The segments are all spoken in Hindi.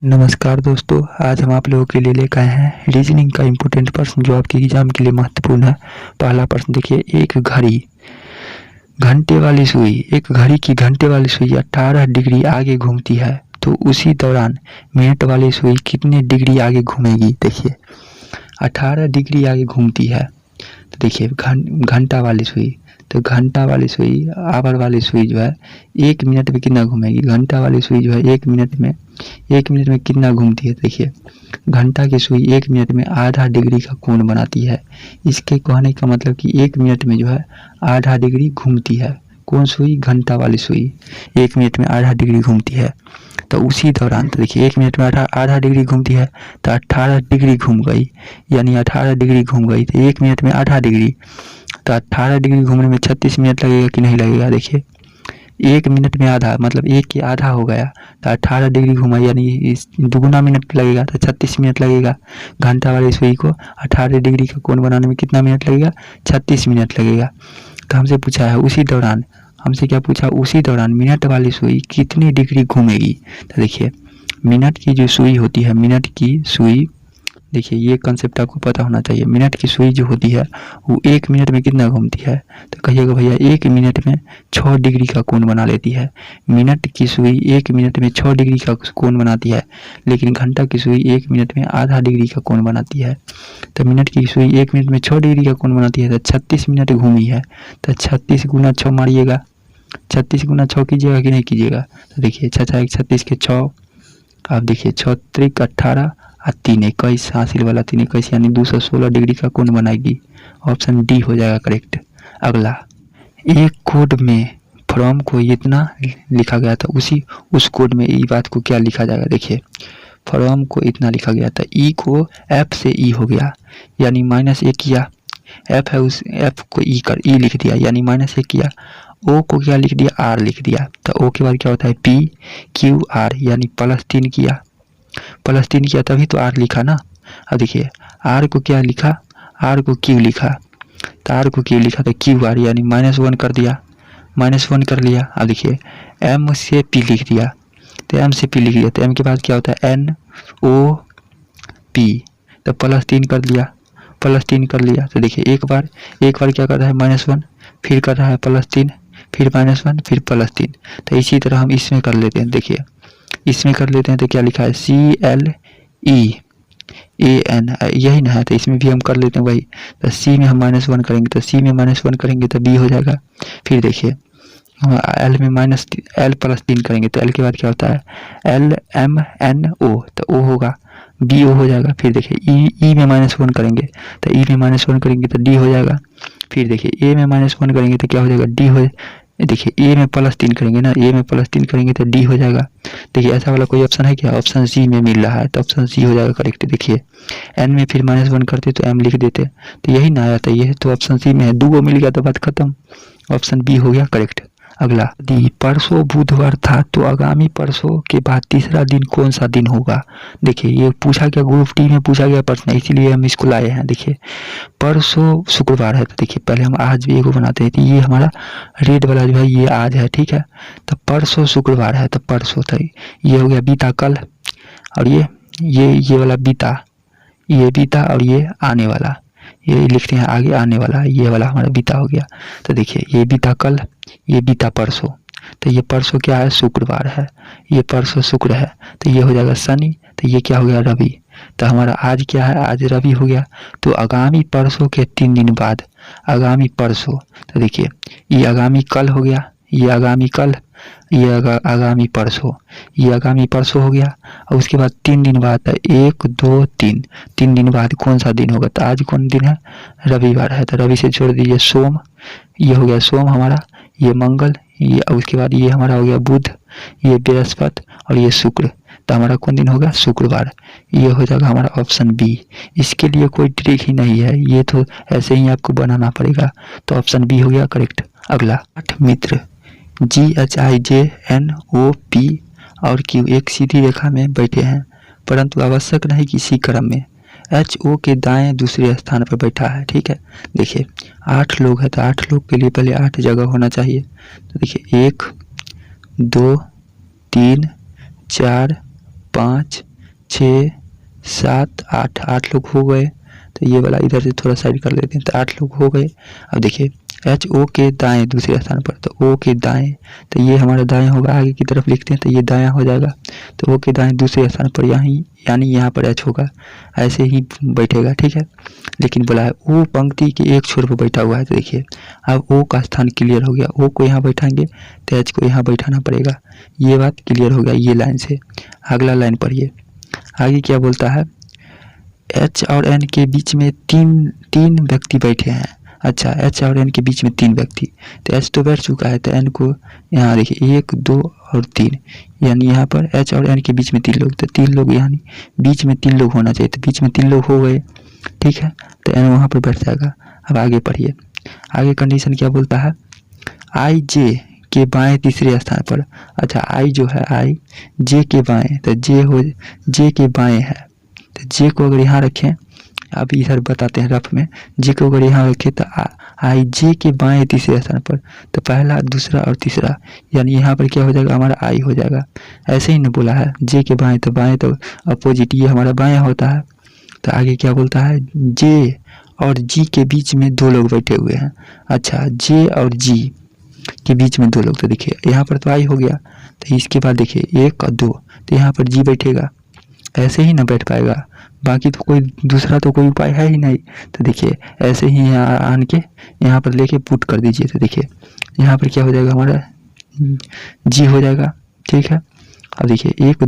नमस्कार दोस्तों, आज हम आप लोगों के लिए लेकर आए हैं रीजनिंग का इम्पोर्टेंट प्रश्न जो आपके एग्जाम के लिए महत्वपूर्ण है। पहला प्रश्न देखिए, एक घड़ी घंटे वाली सुई एक घड़ी की घंटे वाली सुई 18 डिग्री आगे घूमती है, तो उसी दौरान मिनट वाली सुई कितने डिग्री आगे घूमेगी। देखिए 18 डिग्री आगे घूमती है, तो देखिए घंटा वाली सुई, तो घंटा वाली सुई आवर वाली सुई जो है 1 मिनट में कितना घूमेगी। घंटा वाली सुई जो है 1 मिनट में कितना घूमती है। देखिए घंटा की सुई 1 मिनट में आधा डिग्री का कोण बनाती है। इसके कहने का मतलब कि 1 मिनट में जो है आधा डिग्री घूमती है। कौन सुई? घंटा वाली सुई 1 मिनट में आधा डिग्री घूमती है। तो उसी दौरान तो देखिए 1 मिनट में आधा डिग्री घूमती है, तो 18 डिग्री घूम गई, यानी 18 डिग्री घूम गई। तो 1 मिनट में आधा डिग्री, तो 18 डिग्री घूमने में 36 मिनट लगेगा कि नहीं लगेगा। देखिए 1 मिनट में आधा मतलब 1 के आधा हो गया, तो 18 डिग्री घुमा यानी इस दुगुना मिनट लगेगा, तो 36 मिनट लगेगा। घंटा वाली सुई को 18 डिग्री का कोण बनाने में कितना मिनट लगेगा? 36 मिनट लगेगा। तो हमसे पूछा है उसी दौरान, हमसे क्या पूछा? उसी दौरान मिनट वाली सुई कितनी डिग्री घूमेगी। तो देखिए मिनट की जो सुई होती है, मिनट की सुई, देखिए ये कंसेप्ट आपको पता होना चाहिए। मिनट की सुई जो होती है वो 1 मिनट में कितना घूमती है, तो कहिएगा भैया 1 मिनट में 6 डिग्री का कोण बना लेती है। मिनट की सुई 1 मिनट में 6 डिग्री का कोण बनाती है, लेकिन घंटा की सुई 1 मिनट में आधा डिग्री का कोण बनाती है। तो मिनट की सुई 1 मिनट में 6 डिग्री का कोण बनाती है, तो 36 मिनट घूमी है, तो 36 गुना 6 मारिएगा। 36 गुना 6 कीजिएगा कि नहीं कीजिएगा। तो देखिए 6 36 के 6, अब देखिए 6 त्रिक 18 और 3 21, हासिल वाला 3 21 यानी 216 डिग्री का कोण बनाएगी। ऑप्शन डी हो जाएगा करेक्ट। अगला, एक कोड में फ्रॉम को इतना लिखा गया था, उस कोड में ई बात को क्या लिखा जाएगा। देखिए फ्रॉम को इतना लिखा गया था, ई को एफ से ई हो गया यानी -1 किया, एफ है उस एफ को ई लिख दिया यानी -1 किया, ओ को क्या लिख दिया? आर लिख दिया। तो ओ के बाद क्या होता है? पी क्यू आर यानी +3 किया, +3 किया तभी तो आर लिखा ना। अब देखिए आर को क्या लिखा? आर को क्यू लिखा, तो आर को क्यू लिखा तो क्यू आर यानी -1 कर दिया, -1 कर लिया। अब देखिए एम से पी लिख दिया, तो एम से पी लिख दिया, तो एम के बाद क्या होता है? एन ओ पी, तो +3 कर दिया, +3 कर लिया। तो देखिए एक बार क्या कर रहा है? -1, फिर कर रहा है +3, फिर -1, फिर +3। तो इसी तरह हम इसमें कर लेते हैं। देखिए इसमें कर लेते हैं, तो क्या लिखा है? CLEAN, यही ना है, तो इसमें भी हम कर लेते हैं वही। तो सी में हम -1 करेंगे, तो सी में -1 करेंगे तो बी हो जाएगा। फिर देखिए एल में L +3 करेंगे, तो एल के बाद क्या होता है? LMNO, तो ओ होगा, बी ओ हो जाएगा। फिर देखिए ई में -1 करेंगे, तो ई में -1 करेंगे तो डी हो जाएगा। फिर देखिए ए में -1 करेंगे तो क्या हो जाएगा? डी हो। देखिए ए में +3 करेंगे ना, ए में +3 करेंगे तो डी हो जाएगा। देखिए ऐसा वाला कोई ऑप्शन है क्या? ऑप्शन सी में मिल रहा है, तो ऑप्शन सी हो जाएगा करेक्ट। देखिए एन में फिर -1 करते तो एम लिख देते, तो यही ना आया था, ये तो ऑप्शन सी में है। 2 मिल गया तो बात खत्म, ऑप्शन बी हो गया करेक्ट। अगला, यदि परसों बुधवार था तो आगामी परसों के बाद तीसरा दिन कौन सा दिन होगा। देखिए ये पूछा गया, ग्रुप डी में पूछा गया प्रश्न, इसीलिए हम इसको लाए हैं। देखिए परसों शुक्रवार है, तो देखिए पहले हम आज भी एगो बनाते हैं, तो ये हमारा रेड वाला जो है ये आज है, ठीक है। तो परसों शुक्रवार है, तो परसों था, ये हो गया बीता कल, और ये वाला बीता, ये बीता, और ये आने वाला, ये लिखते हैं आगे आने वाला, ये वाला हमारा बीता हो गया। तो देखिए ये बीता कल, ये बीता परसों, तो ये परसों क्या है? शुक्रवार है, ये परसों शुक्र है, तो ये हो जाएगा शनि, तो ये क्या हो गया? रवि। तो हमारा आज क्या है? आज रवि हो गया। तो आगामी परसों के 3 दिन बाद, आगामी परसों, तो देखिए ये आगामी कल हो गया, ये आगामी कल, ये आगामी परसों, ये आगामी परसों हो गया। और उसके बाद 3 दिन बाद 1 2 3, 3 दिन बाद कौन सा दिन होगा? तो आज कौन दिन है? रविवार है, तो रवि से छोड़ दीजिए सोम, ये हो गया सोम हमारा, ये मंगल, ये उसके बाद ये हमारा हो गया बुध, ये बृहस्पति, और ये शुक्र। तो हमारा कौन दिन होगा? शुक्रवार। ये हो जाएगा हमारा ऑप्शन बी। इसके लिए कोई ट्रिक ही नहीं है, ये तो ऐसे ही आपको बनाना पड़ेगा। तो ऑप्शन बी हो गया करेक्ट। अगला, 8 मित्र GHIJNOP और Q एक सीधी रेखा में बैठे हैं, परंतु आवश्यक नहीं किसी क्रम में। HO के दाएं दूसरे स्थान पर बैठा है, ठीक है। देखिए 8 लोग हैं, तो 8 लोग के लिए पहले 8 जगह होना चाहिए। तो देखिए 1 2 3 4 5 6 7 8, 8 लोग हो गए। तो ये वाला इधर से थोड़ा साइड कर लेते हैं, तो 8 लोग हो गए। अब देखिए HO के दाएं दूसरे स्थान पर, तो O के दाएं, तो ये हमारा दाएं होगा, आगे की तरफ लिखते हैं तो ये दायां हो जाएगा। तो O के दाएं दूसरे स्थान पर यानी यहाँ पर H होगा, ऐसे ही बैठेगा, ठीक है। लेकिन बोला है O पंक्ति के एक छोर पर बैठा हुआ है, तो देखिए अब O का स्थान क्लियर हो गया। O को यहाँ बैठाएंगे तो H को यहाँ बैठाना पड़ेगा। ये बात क्लियर हो गया ये लाइन से। अगला लाइन पढ़िए, आगे क्या बोलता है, H और N के बीच में तीन व्यक्ति बैठे हैं। अच्छा, H और N के बीच में 3 व्यक्ति, तो H तो बैठ चुका है, तो N को यहाँ देखिए 1 2 और 3, यानी यहाँ पर H और N के बीच में 3 लोग, तो 3 लोग यानी बीच में 3 लोग होना चाहिए, तो बीच में 3 लोग हो गए, ठीक है। तो N वहाँ पर बैठ जाएगा। अब आगे पढ़िए, आगे कंडीशन क्या बोलता है, I J के बाएं तीसरे स्थान पर। अच्छा, I जो है I J के बाएं, तो J के बाएं है, तो J को अगर यहाँ रखें, अब इधर बताते हैं रफ में, J को अगर यहाँ रखें तो I J के बाएं तीसरे स्थान पर, तो पहला दूसरा और तीसरा, यानी यहाँ पर क्या हो जाएगा, हमारा I हो जाएगा। ऐसे ही न बोला है, J के बाएं तो अपोजिट, ये हमारा बाएं होता है। तो आगे क्या बोलता है, J और G के बीच में 2 लोग बैठे हुए हैं। अच्छा, J और G के बीच में 2 लोग, तो देखिए यहाँ पर तो I हो गया, तो इसके बाद देखिए 1 और 2, तो यहाँ पर G बैठेगा, ऐसे ही ना बैठ पाएगा, बाकी तो कोई दूसरा तो कोई उपाय है ही नहीं। तो देखिए ऐसे ही यहाँ आन के यहाँ पर लेके पुट कर दीजिए, तो देखिए यहाँ पर क्या हो जाएगा, हमारा G हो जाएगा, ठीक है। अब देखिए 1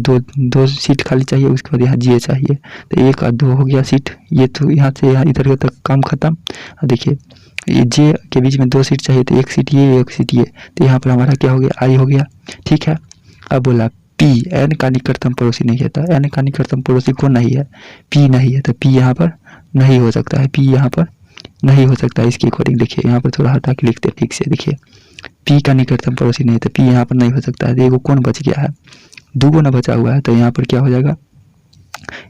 2 सीट खाली चाहिए, उसके बाद यहाँ G चाहिए, तो 1 और 2 हो गया सीट, ये तो यहाँ से यहाँ इधर तक काम खत्म। अब देखिए ये J के बीच में 2 सीट चाहिए, तो 1 सीट ये 1 सीट ये, तो यहाँ पर हमारा क्या हो गया, I हो गया, ठीक है। अब बोला P N का निकटतम पड़ोसी नहीं है, तो N का निकटतम पड़ोसी कौन नहीं है, P नहीं है, तो P यहाँ पर नहीं हो सकता है, P यहाँ पर नहीं हो सकता है। इसके अकॉर्डिंग देखिए यहाँ पर थोड़ा हटा के लिखते हैं ठीक से, देखिए P का निकटतम पड़ोसी नहीं है, तो P यहाँ पर नहीं हो सकता है। देखो कौन बच गया है, 2 ना बचा हुआ है, तो यहाँ पर क्या हो जाएगा,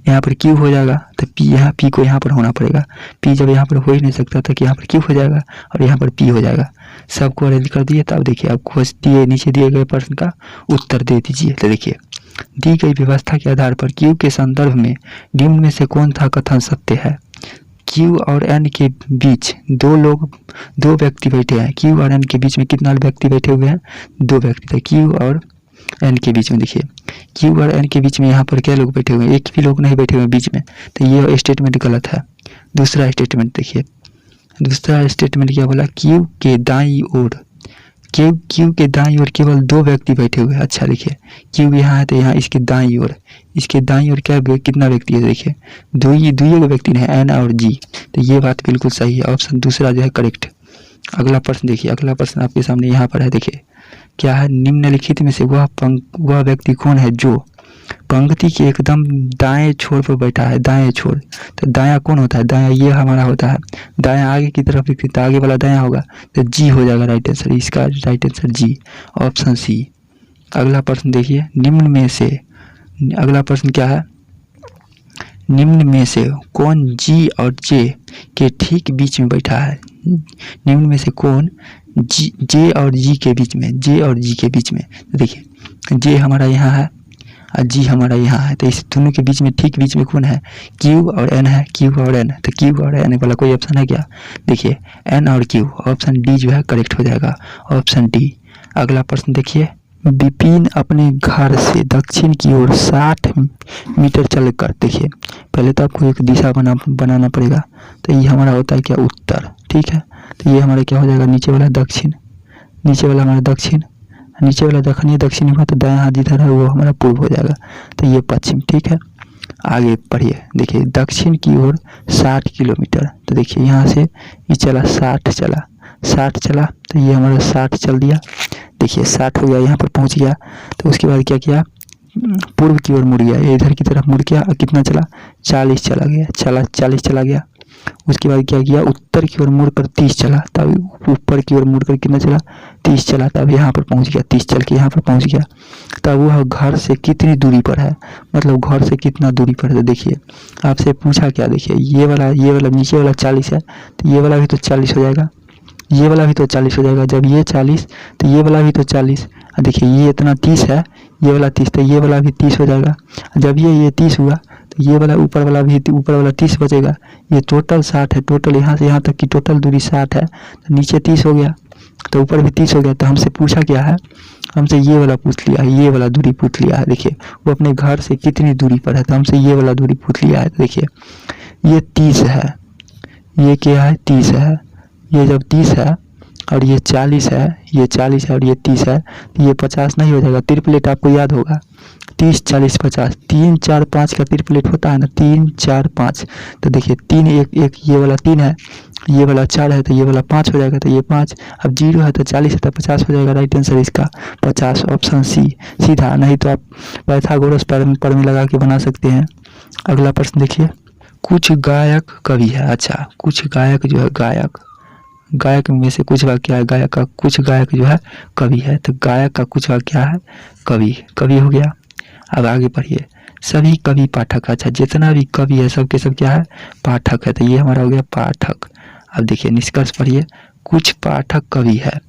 यहाँ पर Q हो जाएगा, तो P को यहाँ पर होना पड़ेगा। P जब यहाँ पर हो ही नहीं सकता था कि यहाँ पर Q हो जाएगा और यहाँ पर P हो जाएगा। सबको अरेंज कर दिए, तब देखिए आप नीचे दिए गए प्रश्न का उत्तर दे दीजिए। तो देखिए दी गई व्यवस्था के आधार पर Q के संदर्भ में निम्न में से कौन था कथन सत्य है। Q और N के बीच 2 व्यक्ति बैठे हैं। Q और N के बीच में कितना व्यक्ति बैठे हुए हैं, 2 व्यक्ति थे Q और N के बीच में। देखिए Q और N के बीच में यहाँ पर क्या लोग बैठे हुए हैं, एक भी लोग नहीं बैठे हुए बीच में, तो ये स्टेटमेंट गलत है। दूसरा स्टेटमेंट देखिए, दूसरा स्टेटमेंट क्या बोला, Q के दाईं ओर, Q के दाईं ओर केवल 2 व्यक्ति बैठे हुए हैं। अच्छा देखिए Q यहाँ है, तो यहाँ इसके दाईं ओर क्या कितना व्यक्ति है, देखिए 2 व्यक्ति है, N और G, तो ये बात बिल्कुल सही है, ऑप्शन दूसरा जो है करेक्ट। अगला प्रश्न देखिए, अगला प्रश्न आपके सामने यहाँ पर है, देखिए क्या है, निम्नलिखित में से वह व्यक्ति कौन है जो पंक्ति के एकदम दाएं छोर पर बैठा है, दाएं छोर, तो दायां कौन होता है, दायां ये हमारा होता है, दायां आगे की तरफ लिखते तो आगे वाला दायां होगा, तो G हो जाएगा राइट आंसर, इसका right answer G, option C। अगला प्रश्न देखिए, निम्न में से, अगला प्रश्न क्या है, निम्न में से कौन G और J के ठीक बीच में बैठा है। निम्न में से कौन J और G के बीच में, J और G के बीच में, तो देखिए J हमारा यहाँ है और G हमारा यहाँ है, तो इस दोनों के बीच में ठीक बीच में कौन है, Q और N है, Q और N, तो Q और N वाला कोई ऑप्शन है क्या, देखिए N और Q, ऑप्शन D जो है करेक्ट हो जाएगा, ऑप्शन D। अगला प्रश्न देखिए, विपिन अपने घर से दक्षिण की ओर 60 मीटर चलकर, देखिए पहले तो आपको एक दिशा बनाना पड़ेगा, तो ये हमारा होता है क्या, उत्तर, ठीक है। तो ये हमारा क्या हो जाएगा, नीचे वाला दक्षिण, नीचे वाला हमारा दक्षिण, नीचे वाला दक्षिण हुआ, तो दायां हाथ जिधर है वो हमारा पूर्व हो जाएगा, तो ये पश्चिम, ठीक है। आगे पढ़िए, देखिए दक्षिण की ओर 60 किलोमीटर, तो देखिए यहाँ से ये चला 60 चला, तो ये हमारा 60 चल दिया, देखिए 60 हो गया, यहाँ पर पहुँच गया, तो उसके बाद क्या किया, पूर्व की ओर मुड़ गया, इधर की तरफ मुड़ गया, कितना चला, 40 चला गया, 40 चला गया। उसके बाद क्या किया, उत्तर की ओर मुड़कर 30 चला, तब ऊपर की ओर मुड़कर कितना चला, 30 चला, तब यहाँ पर पहुँच गया, 30 चल के यहाँ पर पहुँच गया। तब वह घर से कितनी दूरी पर है, मतलब घर से कितना दूरी पर है, देखिए आपसे पूछा क्या, देखिए ये वाला नीचे वाला 40 है, तो ये वाला भी तो 40 हो जाएगा, ये वाला भी तो 40 हो जाएगा, जब ये 40 तो ये वाला भी तो 40, देखिए ये इतना 30 है, ये वाला 30, तो ये वाला भी 30 हो जाएगा। जब ये 30 हुआ तो ये वाला ऊपर वाला भी ऊपर वाला 30 बचेगा। ये टोटल 60 है, टोटल यहाँ से यहाँ तक की टोटल दूरी 60 है, तो नीचे 30 हो गया, तो ऊपर भी 30 हो गया। तो हमसे पूछा क्या है, हमसे ये वाला पूछ लिया है, ये वाला दूरी पूछ लिया है। देखिए वो अपने घर से कितनी दूरी पर है, तो हमसे ये वाला दूरी पूछ लिया है। तो देखिए ये 30 है, ये क्या है 30 है, ये जब 30 है और ये 40 है, ये 40 है और ये 30 है, तो ये 50 नहीं हो जाएगा। ट्रिपलेट आपको याद होगा, 30 40 50, 3 4 5 का ट्रिपलेट होता है ना, 3 4 5। तो देखिए 3 1 1, ये वाला 3 है, ये वाला 4 है, तो ये वाला 5 हो जाएगा, तो ये 5। अब 0 है तो 40 है तो 50 हो जाएगा। राइट आंसर इसका 50, ऑप्शन सी सीधा। नहीं तो आप पाइथागोरस प्रमेय लगा के बना सकते हैं। अगला प्रश्न देखिए, कुछ गायक कवि है। अच्छा, कुछ गायक जो है, गायक में से कुछ वाक्य क्या है, गायक का कुछ गायक जो है कवि है, तो गायक का कुछ वाक्य क्या है, कवि हो गया। अब आगे पढ़िए, सभी कवि पाठक। अच्छा, जितना भी कवि है सबके सब क्या है, पाठक है, तो ये हमारा हो गया पाठक। अब देखिए निष्कर्ष पढ़िए, कुछ पाठक कवि है,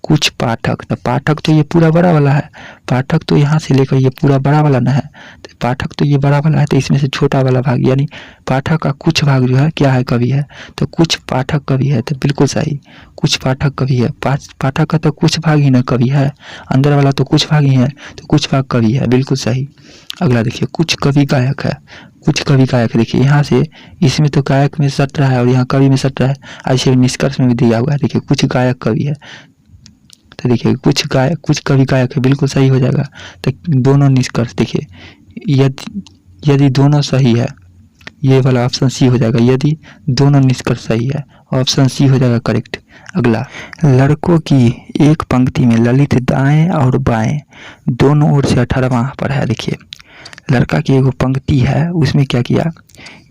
कुछ पाठक, तो पाठक तो ये पूरा बड़ा वाला है, पाठक तो यहाँ से लेकर ये पूरा बड़ा वाला ना है, तो पाठक तो ये बड़ा वाला है, तो इसमें से छोटा वाला भाग यानी पाठक का कुछ भाग जो है क्या है, कवि है। तो कुछ पाठक कवि है, तो बिल्कुल सही, कुछ पाठक कवि है। पाठक का तो कुछ भाग ही ना कवि है, अंदर वाला तो कुछ भाग ही है, तो कुछ भाग कवि है, बिल्कुल सही। अगला देखिए, कुछ कवि गायक है, कुछ कवि गायक। देखिए यहाँ से इसमें तो गायक में सट रहा है और यहाँ कवि में सट रहा है, ऐसे निष्कर्ष में भी दिया हुआ है। देखिए कुछ गायक कवि है, तो देखिए कुछ कवि गायक है, बिल्कुल सही हो जाएगा। तो दोनों निष्कर्ष देखिए, यदि दोनों सही है, ये वाला ऑप्शन सी हो जाएगा। यदि दोनों निष्कर्ष सही है, ऑप्शन सी हो जाएगा करेक्ट। अगला, लड़कों की एक पंक्ति में ललित दाएं और बाएं दोनों ओर से 18वां पर है। देखिए लड़का की एक पंक्ति है, उसमें क्या किया,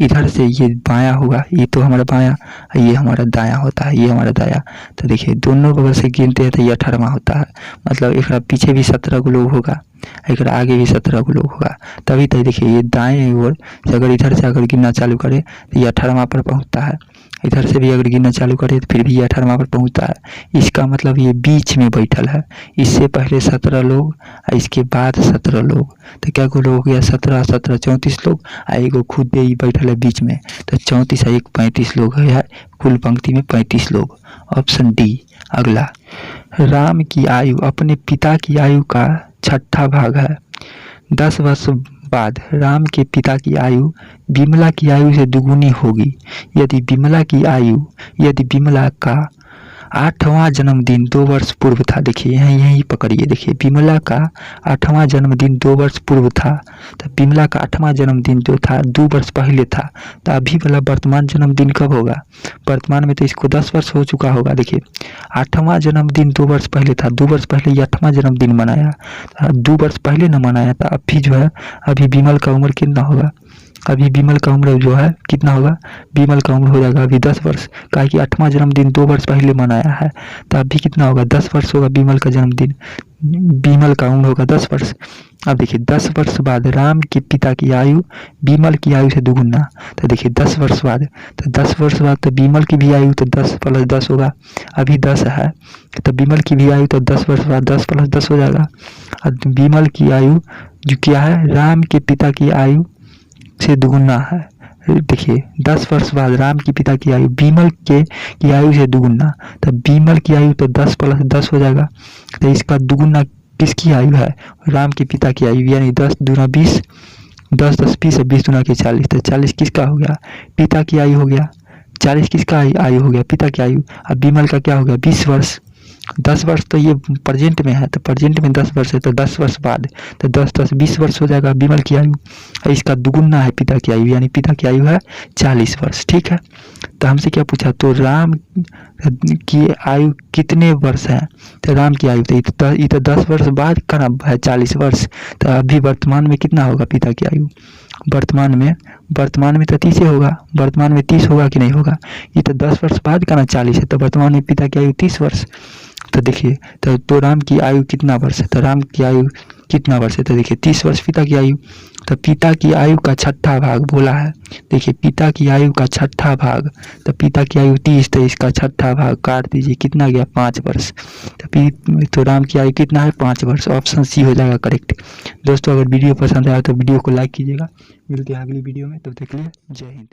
इधर से ये बायां होगा, ये तो हमारा बायां, ये हमारा दायां होता है, ये हमारा दायां। तो देखिए दोनों बगल से गिनते हैं तो ये 18वां होता है, मतलब एक पीछे भी 17 को लोग होगा, एक आगे भी 17 को लोग होगा, तभी तो देखिए ये दाएं ओर से अगर इधर से अगर गिनना चालू करे तो ये 18वां पर पहुंचता है, इधर से भी अगर गिनना चालू करे तो फिर भी ये 18वां पर पहुंचता है। इसका मतलब ये बीच में बैठल है, इससे पहले 17 लोग, इसके बाद 17 लोग, तो क्या को लोग हो गया 17 17 34 लोग, एगो खुद ही बैठल है बीच में, तो 34 1 35 लोग है, कुल पंक्ति में 35 लोग, ऑप्शन डी। अगला, राम की आयु अपने पिता की आयु का 6ठा भाग है। 10 वर्ष बाद राम के पिता की आयु विमला की आयु से दुगुनी होगी यदि विमला का 8वां जन्मदिन 2 वर्ष पूर्व था। देखिए यहीं पकड़िए, देखिए विमला का 8वां जन्मदिन 2 वर्ष पूर्व था, तो विमला का 8वां जन्मदिन जो था 2 वर्ष पहले था, तो अभी वाला वर्तमान जन्मदिन कब होगा, वर्तमान में तो इसको 10 वर्ष हो चुका होगा। देखिए 8वां जन्मदिन 2 वर्ष पहले था, 2 वर्ष पहले ये 8वां जन्मदिन मनाया, 2 वर्ष पहले न मनाया था। अभी जो है, अभी विमल का उम्र कितना होगा, अभी विमल का उम्र जो है कितना होगा, विमल का उम्र हो जाएगा अभी 10 वर्ष, काहे कि 8वां जन्मदिन 2 वर्ष पहले मनाया है, तो अभी कितना होगा 10 वर्ष होगा विमल का जन्मदिन, विमल का उम्र होगा 10 वर्ष। अब देखिए 10 वर्ष बाद राम के पिता की आयु विमल की आयु से दुगुना, तो देखिए 10 वर्ष बाद, तो 10 वर्ष बाद तो विमल की भी आयु तो 10 + 10 होगा, अभी 10 है, तो विमल की भी आयु तो 10 वर्ष बाद 10 + 10 हो जाएगा। और विमल की आयु जो क्या है, राम के पिता की आयु से दुगुना है। देखिए 10 वर्ष बाद राम की पिता की आयु विमल की आयु से दुगुना, तो विमल की आयु तो 10 + 10 हो जाएगा, तो इसका दुगुना किसकी आयु है, राम के पिता की आयु, यानी 10 दूना 20, 10 10 20 और 20 दूना के 40, तो 40 किसका हो गया, पिता की आयु हो गया, 40 किसका आयु हो गया, पिता की आयु। अब विमल का क्या हो गया 20 वर्ष, 10 वर्ष तो ये प्रेजेंट में है, तो प्रेजेंट में 10 वर्ष है, तो 10 वर्ष बाद तो 10 10 20 वर्ष हो जाएगा विमल की आयु, और इसका दुगुना है पिता की आयु, यानी पिता की आयु है 40 वर्ष। ठीक है, तो हमसे क्या पूछा, तो राम की आयु कितने वर्ष है, तो राम की आयु तो 10 वर्ष बाद का ना है 40 वर्ष, तो अभी वर्तमान में कितना होगा पिता की आयु, वर्तमान में तो 30 होगा, वर्तमान में 30 होगा कि नहीं होगा, ये तो 10 वर्ष बाद का ना 40 है, तो वर्तमान में पिता की आयु 30 वर्ष। तो देखिए तो राम की आयु कितना वर्ष है, तो राम की आयु कितना वर्ष है, तो देखिए 30 वर्ष पिता की आयु, तो पिता की आयु का छठा भाग बोला है। देखिए पिता की आयु का छठा भाग, तो पिता की आयु 30, तो इसका छठा भाग काट दीजिए, कितना गया 5 वर्ष। तो राम की आयु कितना है 5 वर्ष। ऑप्शन सी हो जाएगा करेक्ट। दोस्तों अगर वीडियो पसंद आया तो वीडियो को लाइक कीजिएगा। मिलते हैं अगली वीडियो में, तब तक के लिए जय हिंद।